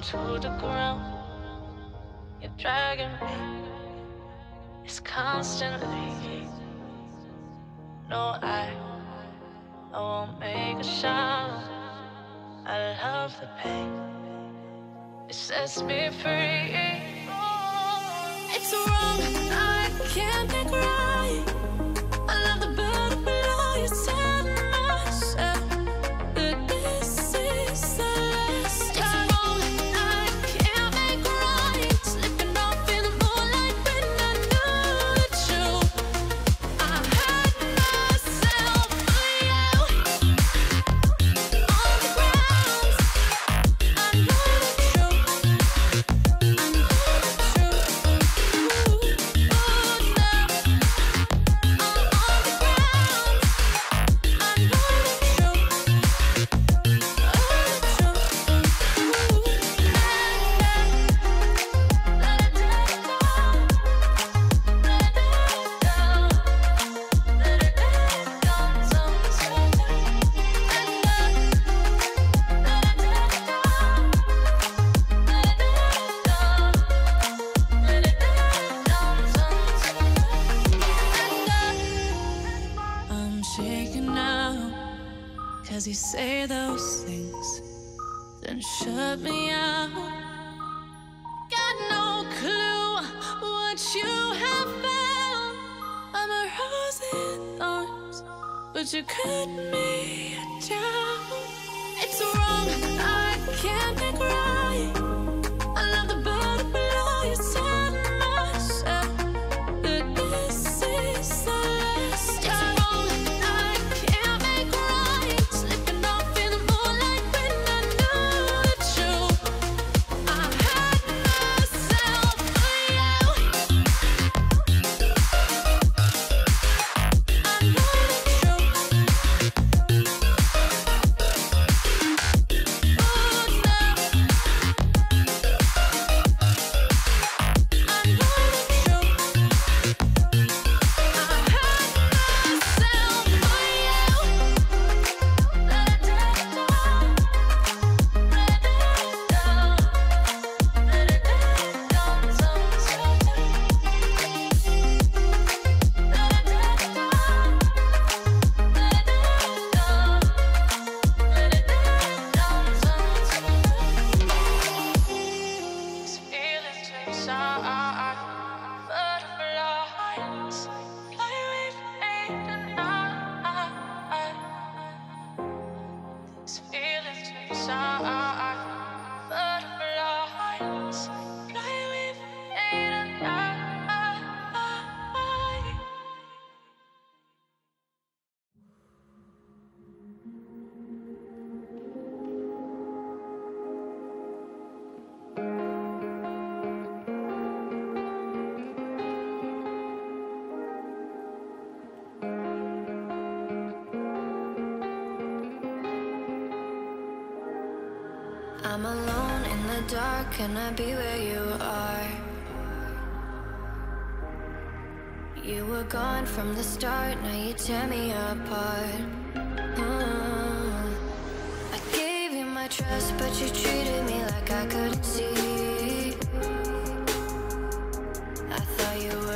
to the ground. You're dragging me, it's constantly. No, I won't make a sound. I love the pain, it sets me free. It's wrong, I can't think right. I love the bird below you, tell myself that this is the last time. It's wrong, I can't make right. Slipping off in the moonlight when I knew the truth. I hurt myself for you. On the ground, I know the truth. I know the truth. Ooh, now I'm on the ground. I know the truth. I'm shaking now, 'cause you say those things, then shut me out. Got no clue what you have found. I'm a rose in thorns, but you cut me down. It's wrong, I can't think right. I love the bird below you, tell myself that this is the last time. It's wrong, I can't make right. Slipping off in the moonlight when I knew the truth. I hurt myself for you. I know the truth. Oh, now I know the I'm alone in the dark, can I be where you are? You were gone from the start, now you tear me apart. I gave you my trust, but you treated me like I couldn't see. I thought you were